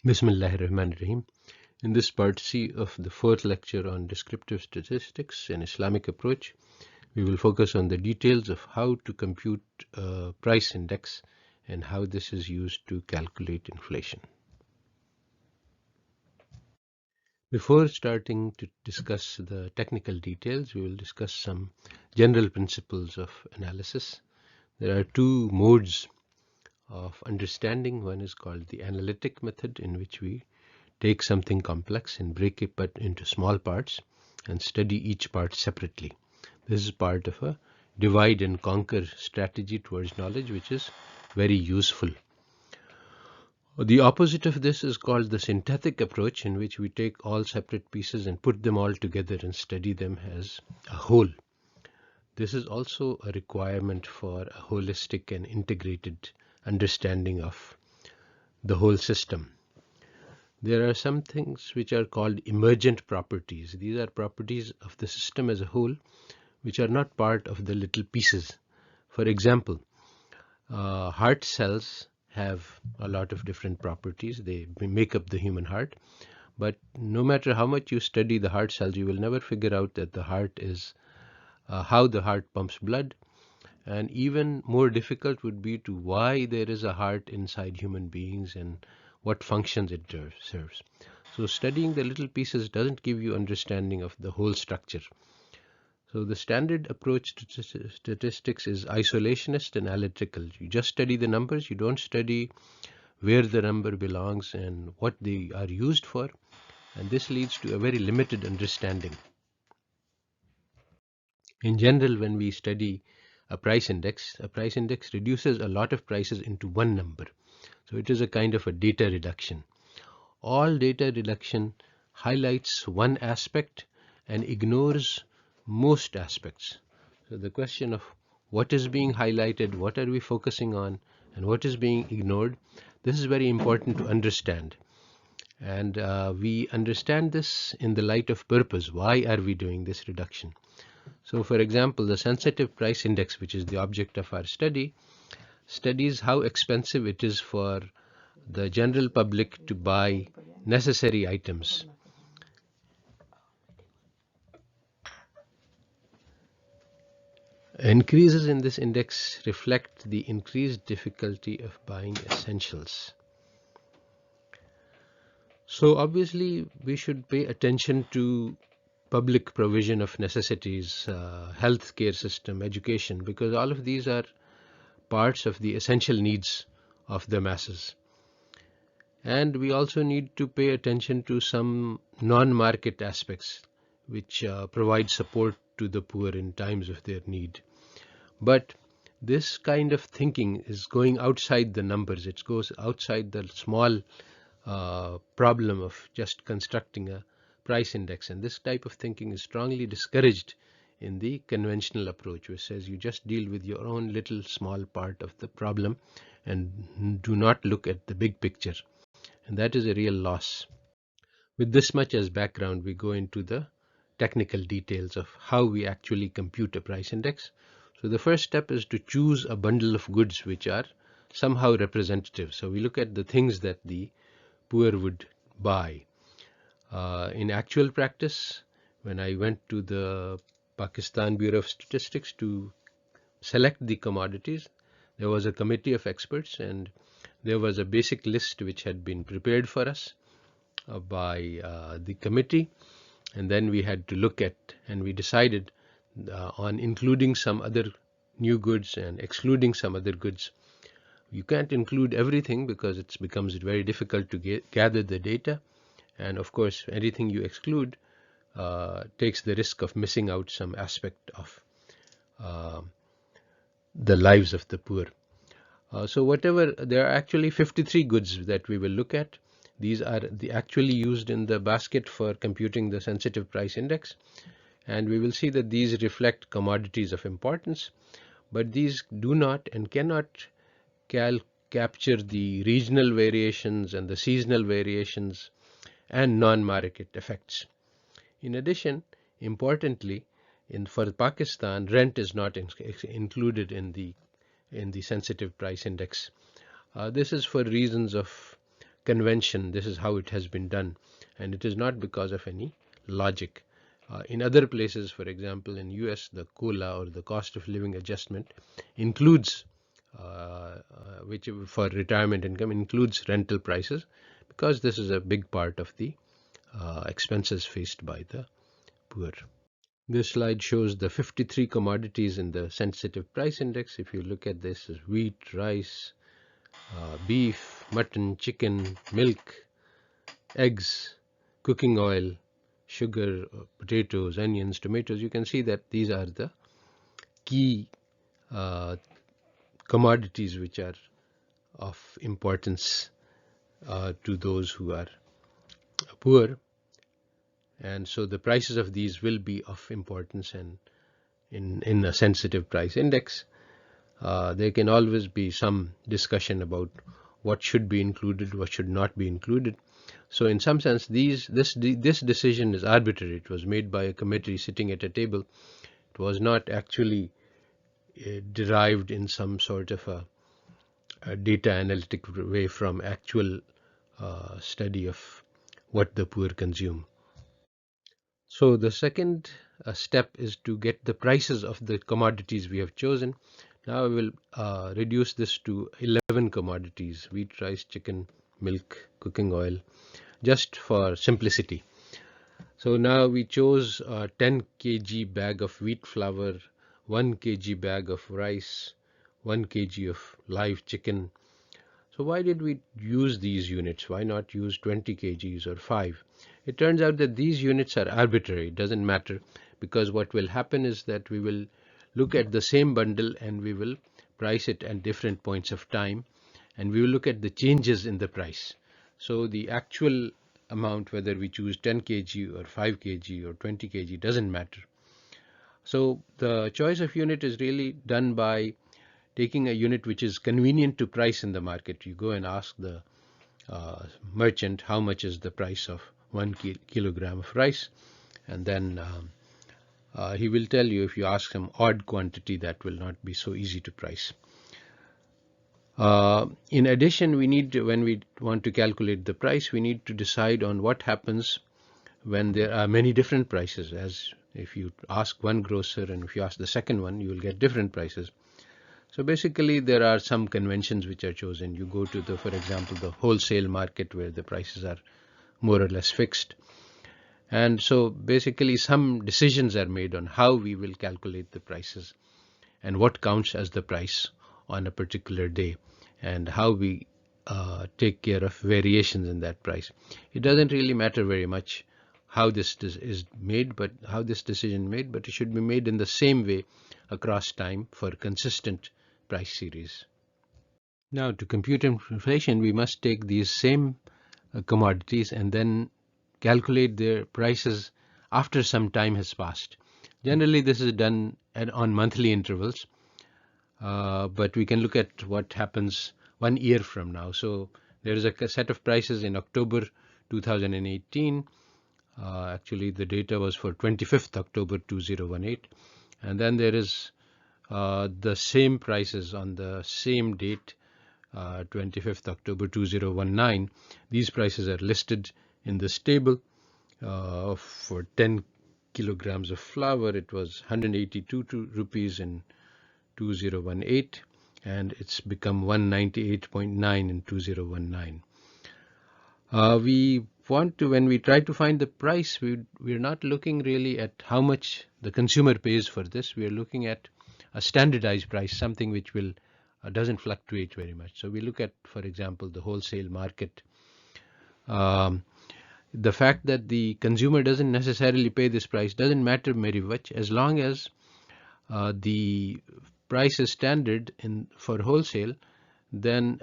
Bismillahirrahmanirrahim. In this part C of the fourth lecture on Descriptive Statistics and Islamic Approach, we will focus on the details of how to compute a price index and how this is used to calculate inflation. Before starting to discuss the technical details, we will discuss some general principles of analysis. There are two modes of understanding. One is called the analytic method, in which we take something complex and break it into small parts and study each part separately. This is part of a divide and conquer strategy towards knowledge, which is very useful. The opposite of this is called the synthetic approach, in which we take all separate pieces and put them all together and study them as a whole. This is also a requirement for a holistic and integrated understanding of the whole system. There are some things which are called emergent properties. These are properties of the system as a whole, which are not part of the little pieces. For example, heart cells have a lot of different properties. They make up the human heart. But no matter how much you study the heart cells, you will never figure out that the heart is how the heart pumps blood. And even more difficult would be to why there is a heart inside human beings and what functions it serves. So studying the little pieces doesn't give you understanding of the whole structure. So the standard approach to statistics is isolationist and analytical. You just study the numbers. You don't study where the number belongs and what they are used for. And this leads to a very limited understanding. In general, when we study a price index reduces a lot of prices into one number. So it is a kind of a data reduction. All data reduction highlights one aspect and ignores most aspects. So the question of what is being highlighted, what are we focusing on, and what is being ignored, this is very important to understand. And we understand this in the light of purpose. Why are we doing this reduction? So for example, the sensitive price index, which is the object of our study, studies how expensive it is for the general public to buy necessary items. Increases in this index reflect the increased difficulty of buying essentials. So obviously we should pay attention to public provision of necessities, healthcare system, education, because all of these are parts of the essential needs of the masses. And we also need to pay attention to some non-market aspects which provide support to the poor in times of their need. But this kind of thinking is going outside the numbers. It goes outside the small problem of just constructing a price index. And this type of thinking is strongly discouraged in the conventional approach, which says you just deal with your own little small part of the problem and do not look at the big picture. And that is a real loss. With this much as background, we go into the technical details of how we actually compute a price index. So the first step is to choose a bundle of goods which are somehow representative. So we look at the things that the poor would buy. In actual practice, when I went to the Pakistan Bureau of Statistics to select the commodities, there was a committee of experts and there was a basic list which had been prepared for us by the committee, and then we had to look at, and we decided on including some other new goods and excluding some other goods. You can't include everything because it becomes very difficult to gather the data, and of course anything you exclude takes the risk of missing out some aspect of the lives of the poor. So whatever, there are actually 53 goods that we will look at. These are actually used in the basket for computing the sensitive price index. And we will see that these reflect commodities of importance, but these do not and cannot capture the regional variations and the seasonal variations and non-market effects. In addition, importantly, for Pakistan, rent is not included in the sensitive price index. This is for reasons of convention. This is how it has been done, and it is not because of any logic. In other places, for example, in US, the COLA, or the cost of living adjustment, includes which for retirement income includes rental prices, because this is a big part of the expenses faced by the poor. This slide shows the 53 commodities in the sensitive price index. If you look at this, is wheat, rice, beef, mutton, chicken, milk, eggs, cooking oil, sugar, potatoes, onions, tomatoes. You can see that these are the key commodities which are of importance to those who are poor, and so the prices of these will be of importance. And in a sensitive price index, there can always be some discussion about what should be included, what should not be included. So in some sense, this decision is arbitrary. It was made by a committee sitting at a table. It was not actually derived in some sort of a data analytic way from actual study of what the poor consume. So the second step is to get the prices of the commodities we have chosen. Now I will reduce this to 11 commodities: wheat, rice, chicken, milk, cooking oil, just for simplicity. So now we chose a 10 kg bag of wheat flour, 1 kg bag of rice, 1 kg of live chicken. So why did we use these units? Why not use 20 kgs or 5? It turns out that these units are arbitrary. It doesn't matter, because what will happen is that we will look at the same bundle and we will price it at different points of time, and we will look at the changes in the price. So the actual amount, whether we choose 10 kg or 5 kg or 20 kg, doesn't matter. So the choice of unit is really done by taking a unit which is convenient to price in the market. You go and ask the merchant how much is the price of 1 kilogram of rice, and then he will tell you. If you ask him odd quantity, that will not be so easy to price. In addition, we need to, when we want to calculate the price, we need to decide on what happens when there are many different prices. As if you ask one grocer and if you ask the second one, you will get different prices. So basically, there are some conventions which are chosen. You go to for example, the wholesale market, where the prices are more or less fixed. And so basically some decisions are made on how we will calculate the prices and what counts as the price on a particular day, and how we take care of variations in that price. It doesn't really matter very much how this is made, but how this decision is made, but it should be made in the same way across time for consistent price series. Now, to compute inflation, we must take these same commodities and then calculate their prices after some time has passed. Generally, this is done on monthly intervals, but we can look at what happens 1 year from now. So there is a set of prices in October 2018. Actually, the data was for 25th October 2018, and then there is the same prices on the same date, 25th October 2019. These prices are listed in this table. For 10 kilograms of flour, it was 182 rupees in 2018, and it's become 198.9 in 2019. We want to, when we try to find the price, we're not looking really at how much the consumer pays for this. We are looking at a standardized price, something which will doesn't fluctuate very much. So we look at, for example, the wholesale market. The fact that the consumer doesn't necessarily pay this price doesn't matter very much, as long as the price is standard for wholesale. Then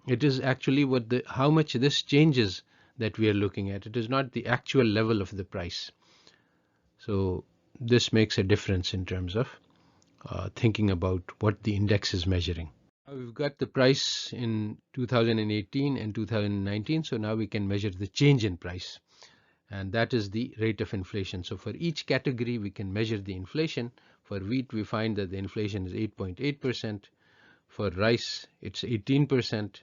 it is actually how much this changes that we are looking at. It is not the actual level of the price. So this makes a difference in terms of thinking about what the index is measuring. Now we've got the price in 2018 and 2019, so now we can measure the change in price, and that is the rate of inflation. So for each category, we can measure the inflation. For wheat, we find that the inflation is 8.8%. For rice, it's 18%.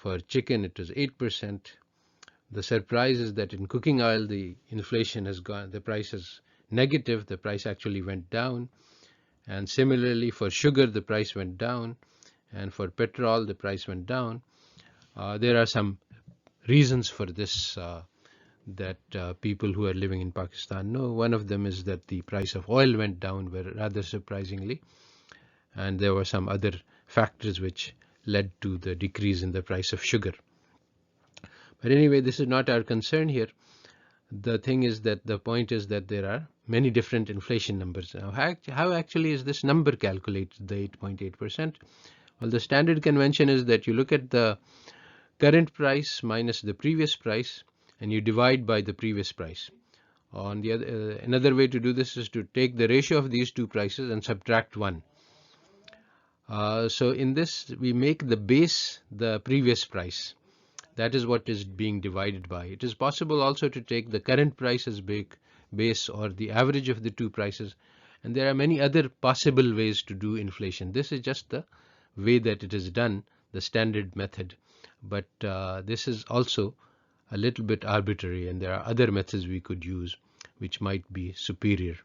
For chicken, it was 8%. The surprise is that in cooking oil, the inflation has gone, the price is negative, the price actually went down. And similarly, for sugar, the price went down. And for petrol, the price went down. There are some reasons for this that people who are living in Pakistan know. One of them is that the price of oil went down rather surprisingly, and there were some other factors which led to the decrease in the price of sugar. But anyway, this is not our concern here. The thing is that the point is that there are many different inflation numbers. Now, how actually is this number calculated, the 8.8%? Well, the standard convention is that you look at the current price minus the previous price, and you divide by the previous price. On the other, another way to do this is to take the ratio of these two prices and subtract 1. So in this, we make the base the previous price. That is what is being divided by. It is possible also to take the current price as base, or the average of the two prices. And there are many other possible ways to do inflation. This is just the way that it is done, the standard method. But this is also a little bit arbitrary, and there are other methods we could use which might be superior.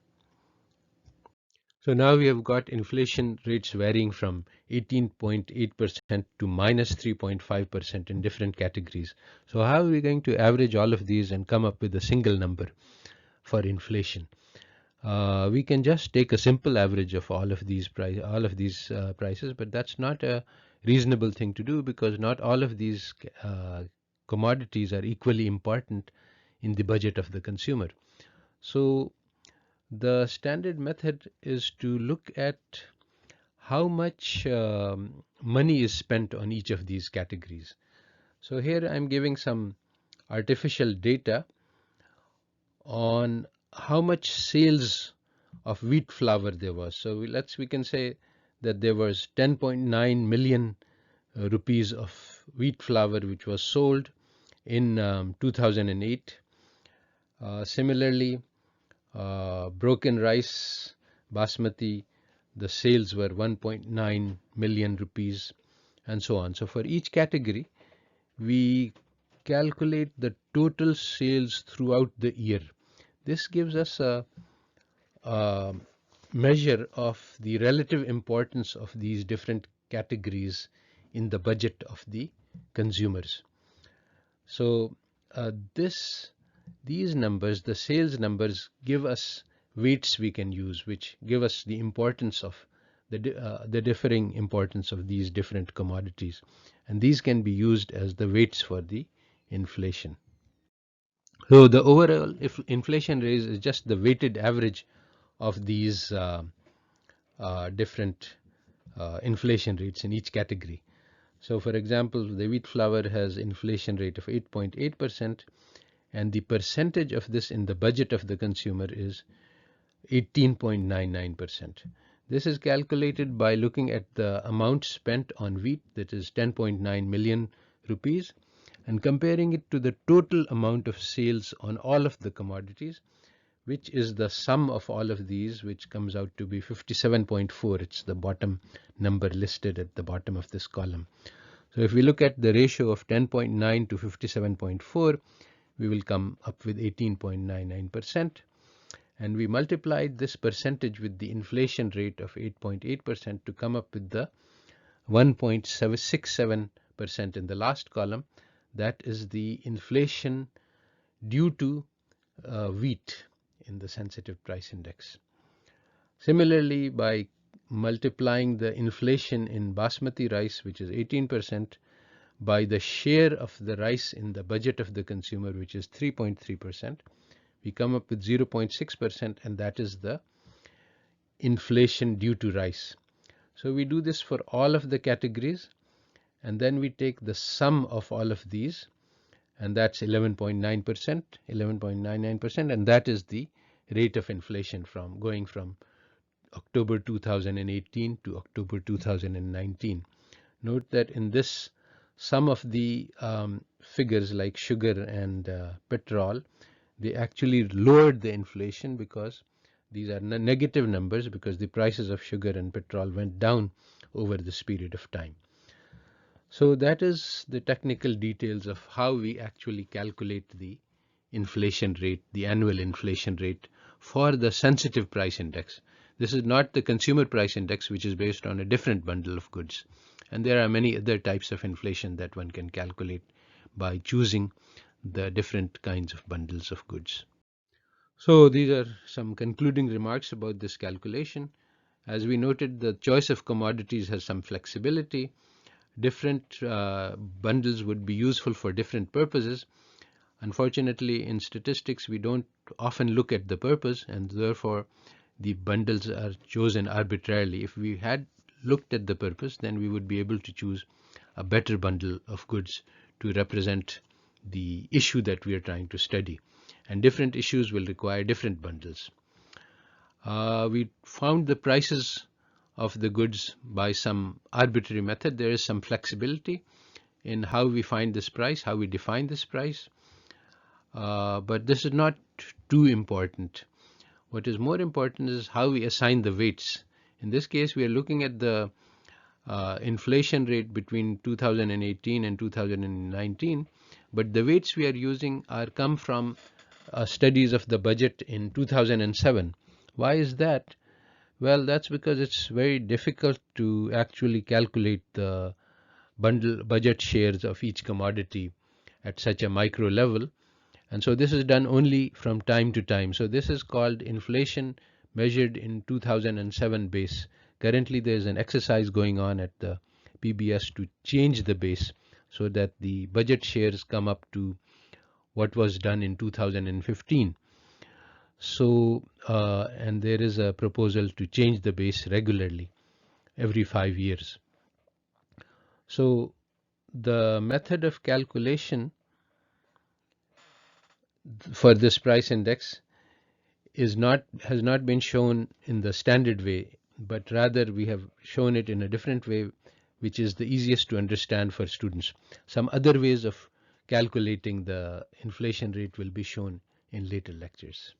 So now we have got inflation rates varying from 18.8% to minus 3.5% in different categories. So how are we going to average all of these and come up with a single number for inflation? We can just take a simple average of all of these prices, but that's not a reasonable thing to do, because not all of these commodities are equally important in the budget of the consumer. So the standard method is to look at how much money is spent on each of these categories. So here I'm giving some artificial data on how much sales of wheat flour there was. So we can say that there was 10.9 million rupees of wheat flour which was sold in 2008. Similarly, broken rice, basmati, the sales were 1.9 million rupees, and so on. So for each category, we calculate the total sales throughout the year. This gives us a measure of the relative importance of these different categories in the budget of the consumers. So these numbers, the sales numbers, give us weights we can use, which give us the importance of the differing importance of these different commodities, and these can be used as the weights for the inflation. So the overall inflation rate is just the weighted average of these different inflation rates in each category. So for example, the wheat flour has inflation rate of 8.8%, and the percentage of this in the budget of the consumer is 18.99%. This is calculated by looking at the amount spent on wheat, that is 10.9 million rupees, and comparing it to the total amount of sales on all of the commodities, which is the sum of all of these, which comes out to be 57.4. It's the bottom number listed at the bottom of this column. So if we look at the ratio of 10.9 to 57.4, we will come up with 18.99%. And we multiplied this percentage with the inflation rate of 8.8% to come up with the 1.67% in the last column. That is the inflation due to wheat in the sensitive price index. Similarly, by multiplying the inflation in basmati rice, which is 18%, by the share of the rice in the budget of the consumer, which is 3.3%, we come up with 0.6%, and that is the inflation due to rice. So we do this for all of the categories, and then we take the sum of all of these, and that's 11.99%, and that is the rate of inflation going from October 2018 to October 2019. Note that in this, some of the figures like sugar and petrol, they actually lowered the inflation, because these are negative numbers, because the prices of sugar and petrol went down over this period of time. So that is the technical details of how we actually calculate the inflation rate, the annual inflation rate for the sensitive price index. This is not the consumer price index, which is based on a different bundle of goods. And there are many other types of inflation that one can calculate by choosing the different kinds of bundles of goods. So these are some concluding remarks about this calculation. As we noted, the choice of commodities has some flexibility. Different bundles would be useful for different purposes. Unfortunately, in statistics, we don't often look at the purpose, and therefore the bundles are chosen arbitrarily. If we had looked at the purpose, then we would be able to choose a better bundle of goods to represent the issue that we are trying to study. And different issues will require different bundles. We found the prices of the goods by some arbitrary method. There is some flexibility in how we find this price, how we define this price. But this is not too important. What is more important is how we assign the weights. In this case, we are looking at the inflation rate between 2018 and 2019, but the weights we are using are come from studies of the budget in 2007. Why is that? Well, that's because it's very difficult to actually calculate the budget shares of each commodity at such a micro level. And so this is done only from time to time. So this is called inflation measured in 2007 base. Currently there is an exercise going on at the PBS to change the base so that the budget shares come up to what was done in 2015. So, and there is a proposal to change the base regularly every 5 years. So the method of calculation for this price index has not been shown in the standard way, but rather we have shown it in a different way, which is the easiest to understand for students. Some other ways of calculating the inflation rate will be shown in later lectures.